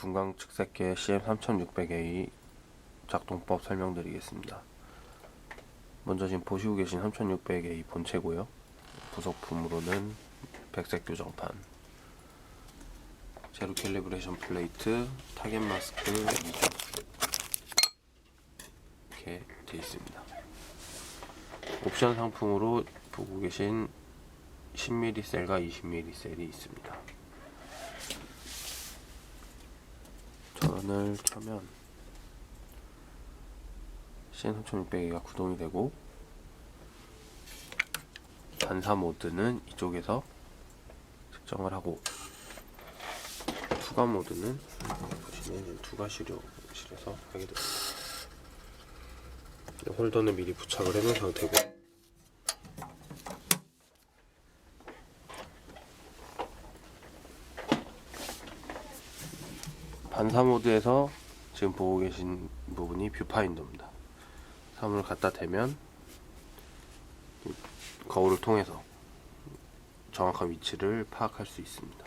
분광 측색계 CM3600A 작동법 설명드리겠습니다. 먼저 지금 보시고 계신 3600A 본체고요. 부속품으로는 백색 교정판, 제로 캘리브레이션 플레이트, 타겟 마스크 2종 이렇게 되어 있습니다. 옵션 상품으로 보고 계신 10mm 셀과 20mm 셀이 있습니다. 전원을 켜면 CM3600A가 구동이 되고, 반사 모드는 이쪽에서 측정을 하고, 투과 모드는 보시면 투과 실효실에서 하게 됩니다. 홀더는 미리 부착을 해놓은 상태고, 반사 모드에서 지금 보고 계신 부분이 뷰파인더입니다. 사물을 갖다 대면 거울을 통해서 정확한 위치를 파악할 수 있습니다.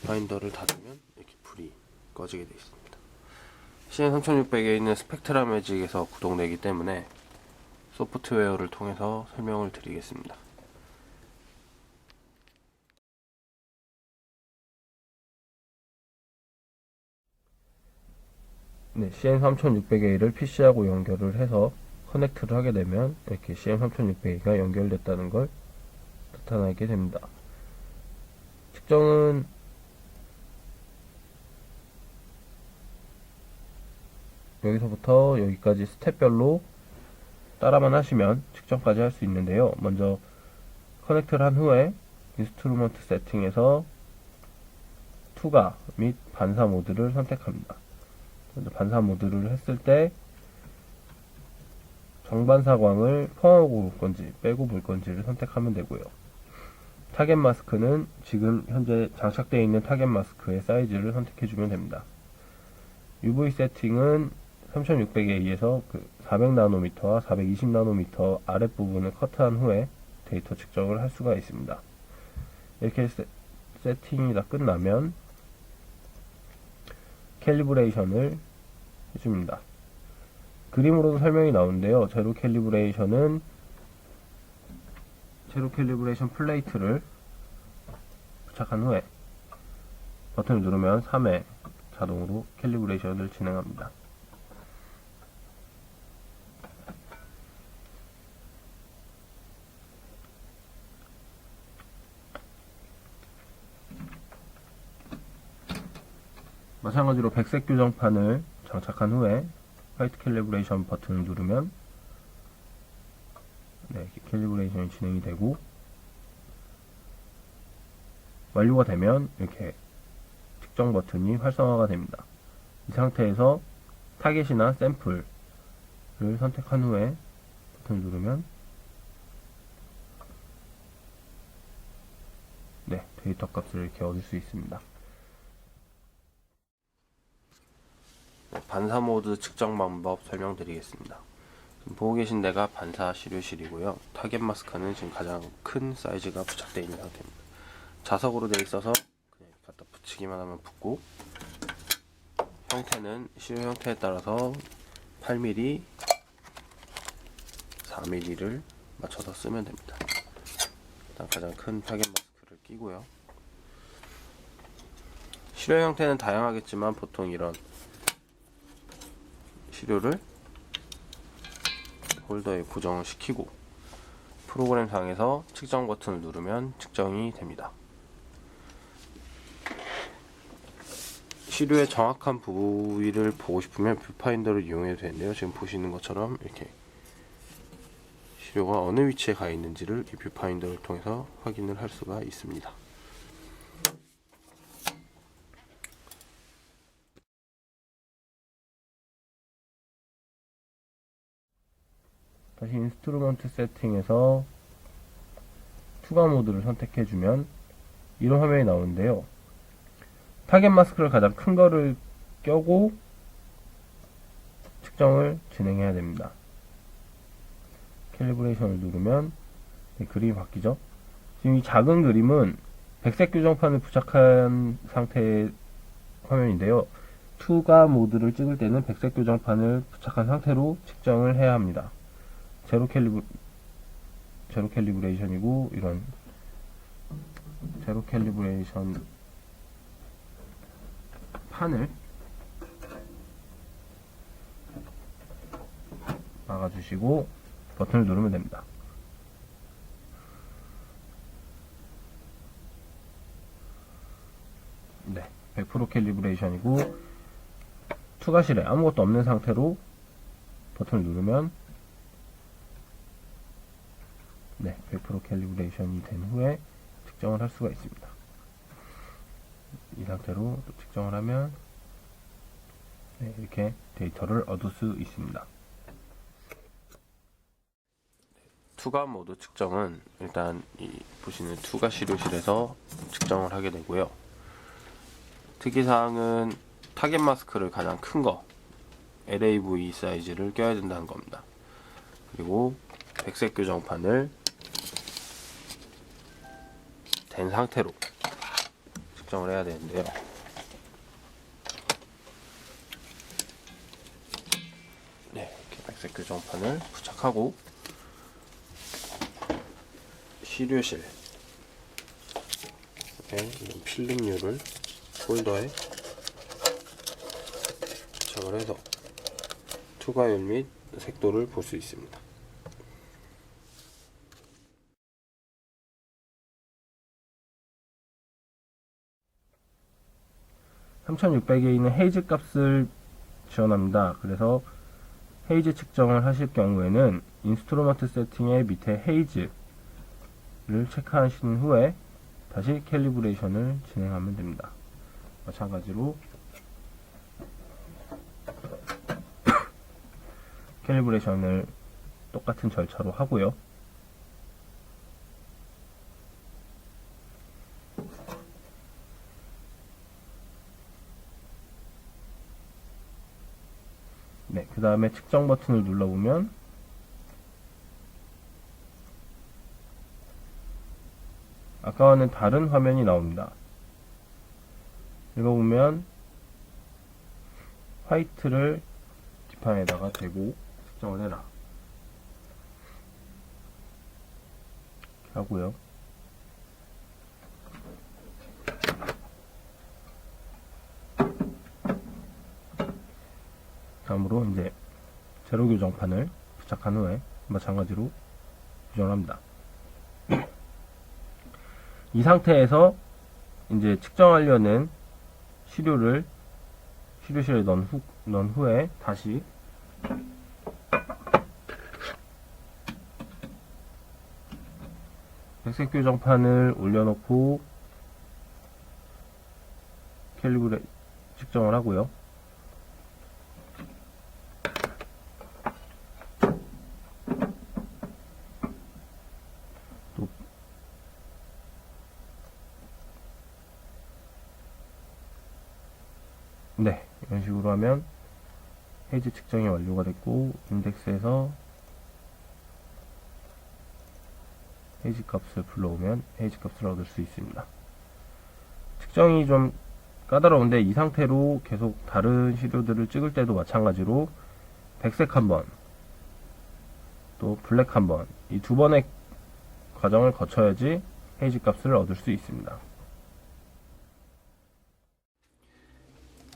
뷰파인더를 닫으면 이렇게 불이 꺼지게 되어 있습니다. CM3600에 있는 스펙트라 매직에서 구동되기 때문에 소프트웨어를 통해서 설명을 드리겠습니다. 네, CM3600A를 PC하고 연결을 해서 커넥트를 하게 되면 이렇게 CM3600A가 연결됐다는 걸 나타나게 됩니다. 측정은 여기서부터 여기까지 스텝별로 따라만 하시면 측정까지 할 수 있는데요. 먼저 커넥트를 한 후에 인스트루먼트 세팅에서 투과 및 반사 모드를 선택합니다. 먼저 반사 모드를 했을 때 정반사광을 포함하고 볼 건지 빼고 볼 건지를 선택하면 되고요. 타겟 마스크는 지금 현재 장착되어 있는 타겟 마스크의 사이즈를 선택해주면 됩니다. UV 세팅은 3600A에서 400나노미터와 420나노미터 아랫부분을 커트한 후에 데이터 측정을 할 수가 있습니다. 이렇게 세팅이 다 끝나면 캘리브레이션을 해줍니다. 그림으로도 설명이 나오는데요. 제로 캘리브레이션 플레이트를 부착한 후에 버튼을 누르면 3회 자동으로 캘리브레이션을 진행합니다. 마찬가지로 백색 교정판을 장착한 후에 화이트 캘리브레이션 버튼을 누르면 캘리브레이션이 진행이 되고, 완료가 되면 이렇게 측정 버튼이 활성화가 됩니다. 이 상태에서 타겟이나 샘플을 선택한 후에 버튼을 누르면 데이터 값을 이렇게 얻을 수 있습니다. 반사 모드 측정 방법 설명드리겠습니다. 지금 보고 계신 데가 반사 시료실이고요. 타겟 마스크는 지금 가장 큰 사이즈가 부착되어 있는 상태입니다. 자석으로 되어 있어서 그냥 갖다 붙이기만 하면 붙고, 형태는 시료 형태에 따라서 8mm, 4mm를 맞춰서 쓰면 됩니다. 일단 가장 큰 타겟 마스크를 끼고요. 시료 형태는 다양하겠지만 보통 이런 시료를 홀더에 고정을 시키고 프로그램 상에서 측정 버튼을 누르면 측정이 됩니다. 시료의 정확한 부위를 보고 싶으면 뷰파인더를 이용해도 되는데요. 지금 보시는 것처럼 이렇게 시료가 어느 위치에 가 있는지를 이 뷰파인더를 통해서 확인을 할 수가 있습니다. 다시 인스트루먼트 세팅에서 투과 모드를 선택해주면 이런 화면이 나오는데요. 타겟 마스크를 가장 큰 거를 껴고 측정을 진행해야 됩니다. 캘리브레이션을 누르면 그림이 바뀌죠. 지금 이 작은 그림은 백색 교정판을 부착한 상태의 화면인데요. 투가 모드를 찍을 때는 백색 교정판을 부착한 상태로 측정을 해야 합니다. 제로 캘리브레이션이고, 이런 제로 캘리브레이션 판을 막아주시고 버튼을 누르면 됩니다. 네, 100% 캘리브레이션이고, 투과실에 아무것도 없는 상태로 버튼을 누르면 네, 100% 캘리브레이션이 된 후에 측정을 할 수가 있습니다. 이 상태로 또 측정을 하면 네, 이렇게 데이터를 얻을 수 있습니다. 투과 모드 측정은 일단 이 보시는 투과 시료실에서 측정을 하게 되고요. 특이사항은 타겟 마스크를 가장 큰 거 LAV 사이즈를 껴야 된다는 겁니다. 그리고 백색 교정판을 된 상태로 측정을 해야 되는데요. 네, 이렇게 백색 교정판을 부착하고 시료실 이런 필름류를 폴더에 부착을 해서 투과율 및 색도를 볼 수 있습니다. 3600에 있는 헤이즈 값을 지원합니다. 그래서 헤이즈 측정을 하실 경우에는 인스트루먼트 세팅의 밑에 헤이즈를 체크하신 후에 다시 캘리브레이션을 진행하면 됩니다. 마찬가지로 캘리브레이션을 똑같은 절차로 하고요. 네, 그 다음에 측정 버튼을 눌러보면 아까와는 다른 화면이 나옵니다. 읽어보면 화이트를 뒷판에다가 대고 측정을 해라 이렇게 하고요. 다음으로 이제 제로 교정판을 부착한 후에 마찬가지로 교정을 합니다. 이 상태에서 이제 측정하려는 시료를 시료실에 넣은 후에 다시 백색 교정판을 올려놓고 캘리브레 측정을 하고요. 네, 이런 식으로 하면 헤이즈 측정이 완료가 됐고 인덱스에서 헤이즈 값을 불러오면 헤이즈 값을 얻을 수 있습니다. 측정이 좀 까다로운데 이 상태로 계속 다른 시료들을 찍을 때도 마찬가지로 백색 한번 또 블랙 한번 이 두 번의 과정을 거쳐야지 헤이즈 값을 얻을 수 있습니다.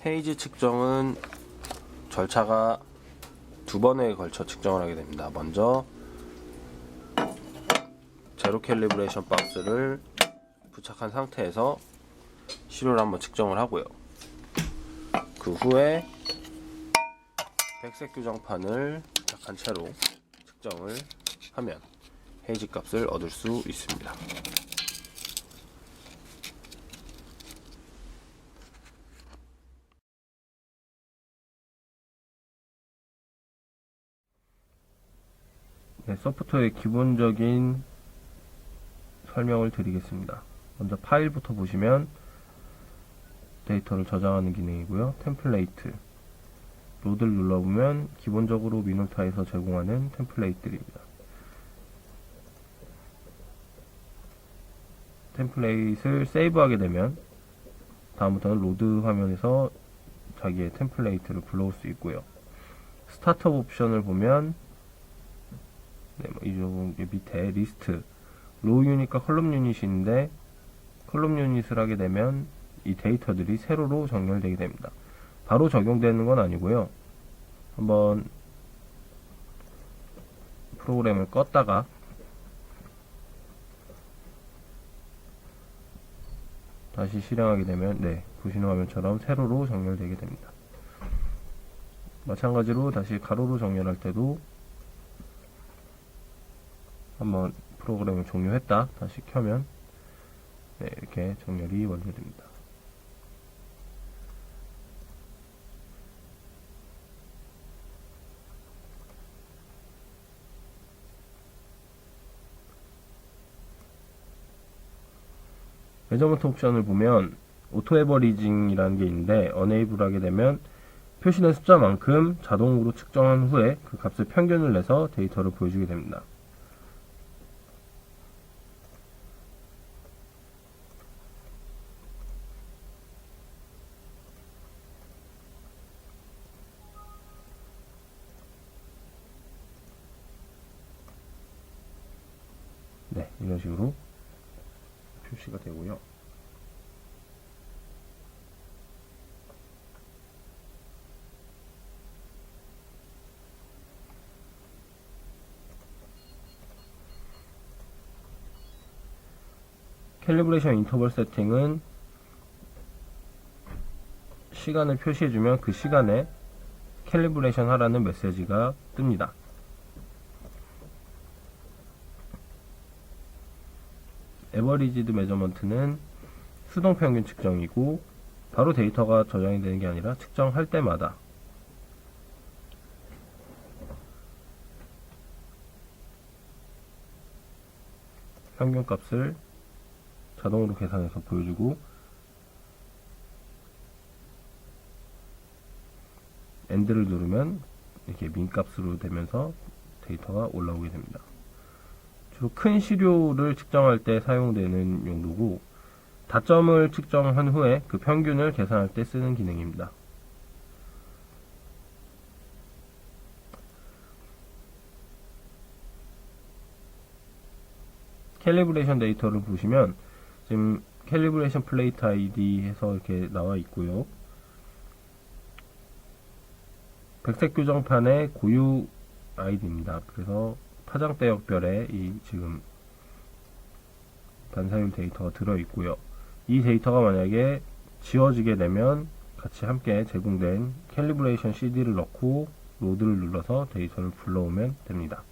헤이즈 측정은 절차가 두 번에 걸쳐 측정을 하게 됩니다. 먼저 제로 캘리브레이션 박스를 부착한 상태에서 시료를 한번 측정을 하고요. 그 후에 백색 교정판을 부착한 채로 측정을 하면 헤이즈 값을 얻을 수 있습니다. 네, 소프트웨어의 기본적인 설명을 드리겠습니다. 먼저 파일부터 보시면 데이터를 저장하는 기능이고요. 템플레이트 로드를 눌러보면 기본적으로 미노타에서 제공하는 템플레이트들입니다. 템플레이트를 세이브하게 되면 다음부터는 로드 화면에서 자기의 템플레이트를 불러올 수 있고요. 스타트업 옵션을 보면 이쪽 밑에 리스트 로우 유닛과 컬럼 유닛인데 컬럼 유닛을 하게 되면 이 데이터들이 세로로 정렬되게 됩니다. 바로 적용되는 건 아니고요. 한번 프로그램을 껐다가 다시 실행하게 되면 보시는 화면처럼 세로로 정렬되게 됩니다. 마찬가지로 다시 가로로 정렬할 때도 한번 프로그램을 종료했다 다시 켜면 이렇게 정렬이 완료됩니다. 메저먼트 옵션을 보면 오토 에버리징이라는 게 있는데 어네이블 하게 되면 표시된 숫자만큼 자동으로 측정한 후에 그 값을 평균을 내서 데이터를 보여주게 됩니다. 이런 식으로 표시가 되고요. 캘리브레이션 인터벌 세팅은 시간을 표시해주면 그 시간에 캘리브레이션 하라는 메시지가 뜹니다. 에버리지드 메저먼트는 수동평균 측정이고 바로 데이터가 저장이 되는 게 아니라 측정할 때마다 평균값을 자동으로 계산해서 보여주고 엔드를 누르면 이렇게 민값으로 되면서 데이터가 올라오게 됩니다. 주로 큰 시료를 측정할 때 사용되는 용도고 다점을 측정한 후에 그 평균을 계산할 때 쓰는 기능입니다. 캘리브레이션 데이터를 보시면 지금 캘리브레이션 플레이트 아이디 해서 이렇게 나와 있고요. 백색 교정판의 고유 아이디입니다. 그래서 파장대역별에 이 지금 반사율 데이터가 들어있고요. 이 데이터가 만약에 지워지게 되면 같이 함께 제공된 캘리브레이션 CD를 넣고 로드를 눌러서 데이터를 불러오면 됩니다.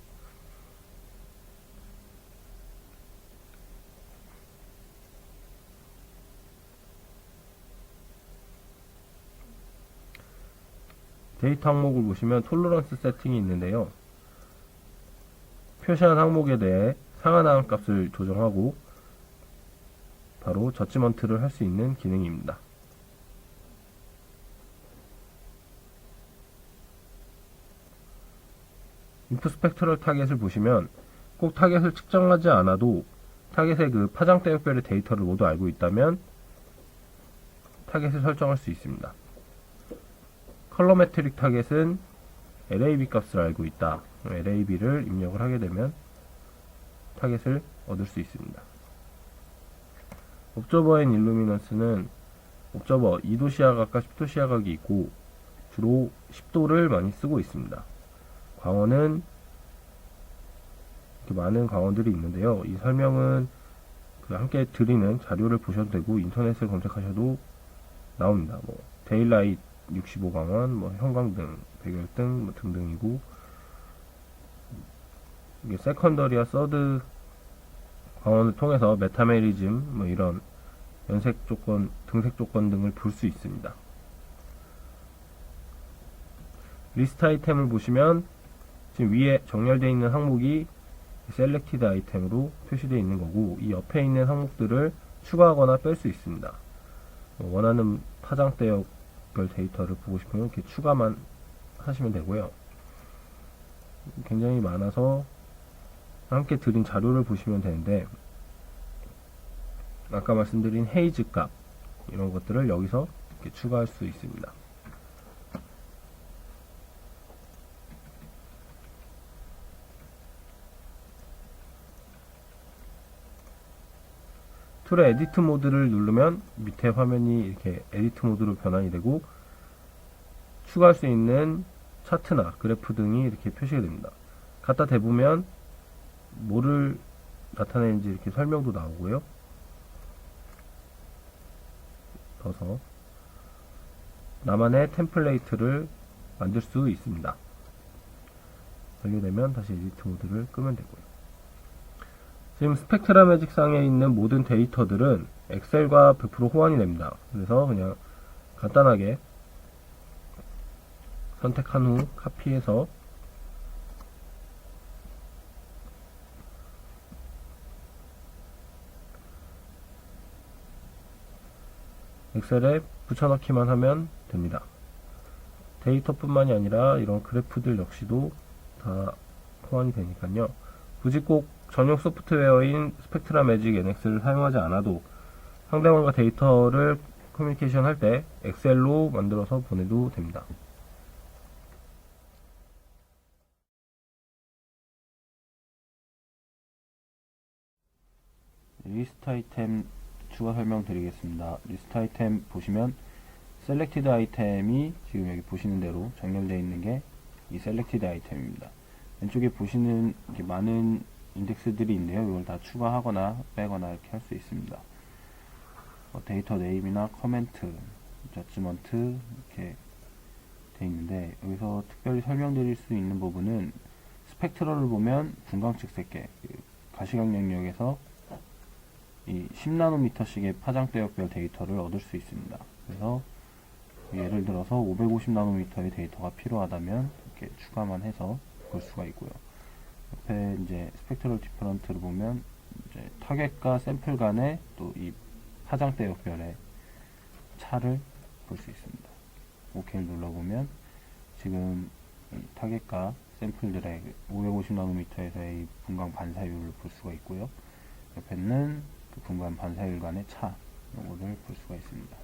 데이터 항목을 보시면 톨러런스 세팅이 있는데요. 표시한 항목에 대해 상하단 값을 조정하고 바로 저지먼트를 할 수 있는 기능입니다. 인풋 스펙트럴 타겟을 보시면 꼭 타겟을 측정하지 않아도 타겟의 그 파장대역별의 데이터를 모두 알고 있다면 타겟을 설정할 수 있습니다. 컬러메트릭 타겟은 LAB 값을 알고 있다. LAB를 입력을 하게 되면 타겟을 얻을 수 있습니다. 옵저버 앤 일루미넌스는 옵저버 2도 시야각과 10도 시야각이 있고 주로 10도를 많이 쓰고 있습니다. 광원은 이렇게 많은 광원들이 있는데요. 이 설명은 함께 드리는 자료를 보셔도 되고 인터넷을 검색하셔도 나옵니다. 데일라이트 65광원, 형광등, 백열등 등등이고 이게 세컨더리와 서드 광원을 통해서 메타메리즘 이런 연색 조건, 등색 조건 등을 볼 수 있습니다. 리스트 아이템을 보시면 지금 위에 정렬되어 있는 항목이 셀렉티드 아이템으로 표시되어 있는 거고 이 옆에 있는 항목들을 추가하거나 뺄 수 있습니다. 원하는 파장대역별 데이터를 보고 싶으면 이렇게 추가만 하시면 되고요. 굉장히 많아서 함께 드린 자료를 보시면 되는데 아까 말씀드린 헤이즈 값, 이런 것들을 여기서 이렇게 추가할 수 있습니다. 툴의 에디트 모드를 누르면 밑에 화면이 이렇게 에디트 모드로 변환이 되고 추가할 수 있는 차트나 그래프 등이 이렇게 표시가 됩니다. 갖다 대보면 뭐를 나타내는지 이렇게 설명도 나오고요. 넣어서 나만의 템플레이트를 만들 수 있습니다. 완료되면 다시 에디트 모드를 끄면 되고요. 지금 스펙트라 매직 상에 있는 모든 데이터들은 엑셀과 100% 호환이 됩니다. 그래서 그냥 간단하게 선택한 후 카피해서 엑셀에 붙여넣기만 하면 됩니다. 데이터뿐만이 아니라 이런 그래프들 역시도 다 호환이 되니까요. 굳이 꼭 전용 소프트웨어인 스펙트라 매직 NX를 사용하지 않아도 상대방과 데이터를 커뮤니케이션 할 때 엑셀로 만들어서 보내도 됩니다. 리스트 아이템 추가 설명 드리겠습니다. 리스트 아이템 보시면 셀렉티드 아이템이 지금 여기 보시는 대로 정렬되어 있는 게 이 셀렉티드 아이템입니다. 왼쪽에 보시는 이렇게 많은 인덱스들이 있네요. 이걸 다 추가하거나 빼거나 이렇게 할 수 있습니다. 데이터 네임이나 커멘트, 저지먼트 이렇게 되어 있는데 여기서 특별히 설명드릴 수 있는 부분은 스펙트럴을 보면 분광측 셋개 가시광 영역에서 이 10나노미터씩의 파장대역별 데이터를 얻을 수 있습니다. 그래서 예를 들어서 550나노미터의 데이터가 필요하다면 이렇게 추가만 해서 볼 수가 있고요. 옆에 이제 스펙트럴 디퍼런트를 보면 이제 타겟과 샘플 간의 또 이 파장대역별의 차를 볼 수 있습니다. OK를 눌러보면 지금 이 타겟과 샘플들의 550나노미터에서의 분광 반사율을 볼 수가 있고요. 옆에는 그 분광 반사율 간의 차, 이거를 볼 수가 있습니다.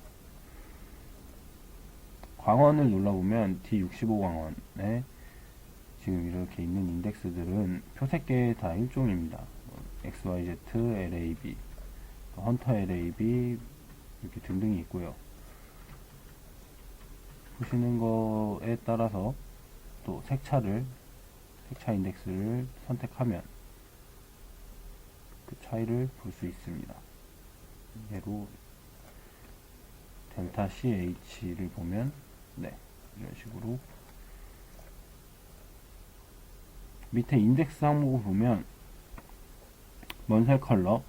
광원을 눌러보면 D65 광원에 지금 이렇게 있는 인덱스들은 표색계의 다 일종입니다. XYZ, LAB, 헌터 LAB 이렇게 등등이 있고요. 보시는 거에 따라서 또 색차 인덱스를 선택하면 그 차이를 볼 수 있습니다. 예로 델타 CH를 보면 이런 식으로 밑에 인덱스 항목을 보면 먼살 컬러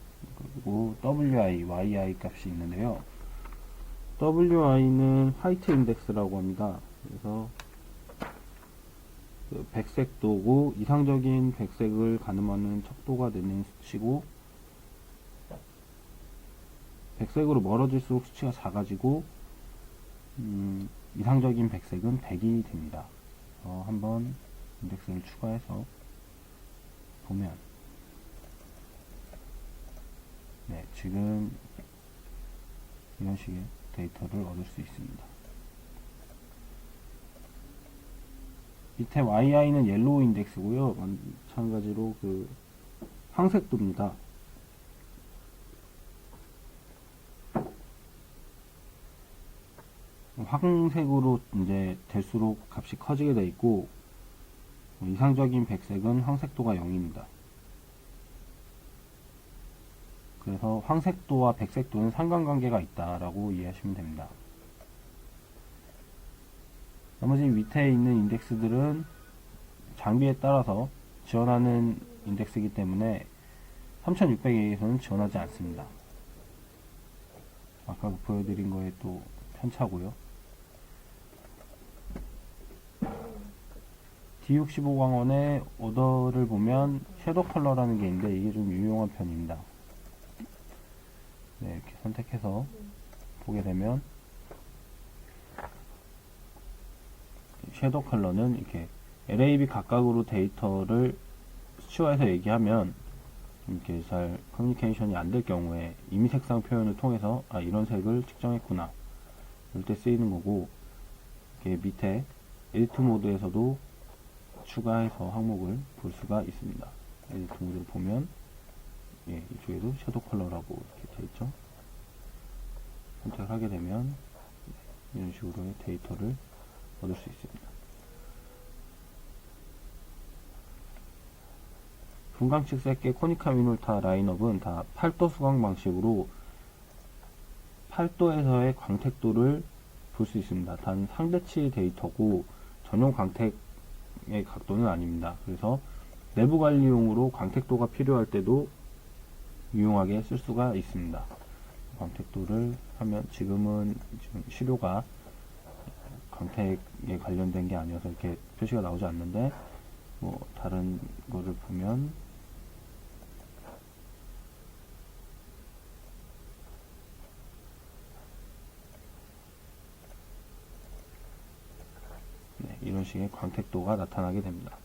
그리고 WI, YI 값이 있는데요. WI는 화이트 인덱스라고 합니다. 그래서 그 백색도고 이상적인 백색을 가늠하는 척도가 되는 수치고 백색으로 멀어질수록 수치가 작아지고 이상적인 백색은 100이 됩니다. 한번 인덱스를 추가해서 보면 지금 이런 식의 데이터를 얻을 수 있습니다. 밑에 YI는 옐로우 인덱스고요. 마찬가지로 그 황색도입니다. 황색으로 이제 될수록 값이 커지게 되어 있고 이상적인 백색은 황색도가 0입니다. 그래서 황색도와 백색도는 상관관계가 있다라고 이해하시면 됩니다. 나머지 밑에 있는 인덱스들은 장비에 따라서 지원하는 인덱스이기 때문에 3600A에서는 지원하지 않습니다. 아까 보여드린 거에 또 편차고요. D65 광원의 오더를 보면 섀도우 컬러라는 게 있는데 이게 좀 유용한 편입니다. 이렇게 선택해서 보게 되면 섀도우 컬러는 이렇게 LAB 각각으로 데이터를 수치화해서 얘기하면 이렇게 잘 커뮤니케이션이 안 될 경우에 임의 색상 표현을 통해서 이런 색을 측정했구나 이럴 때 쓰이는 거고, 이렇게 밑에 에디트 모드에서도 추가해서 항목을 볼 수가 있습니다. 에디트 모드를 보면 이쪽에도 섀도우 컬러라고 이렇게 되어 있죠. 선택을 하게 되면 이런 식으로의 데이터를 얻을 수 있습니다. 분광측 셋계 코니카 미놀타 라인업은 다 8도 수광 방식으로 8도에서의 광택도를 볼 수 있습니다. 단 상대치 데이터고 전용 광택의 각도는 아닙니다. 그래서 내부 관리용으로 광택도가 필요할 때도 유용하게 쓸 수가 있습니다. 광택도를 하면 지금 시료가 광택에 관련된 게 아니어서 이렇게 표시가 나오지 않는데, 뭐 다른 거를 보면 이런 식의 광택도가 나타나게 됩니다.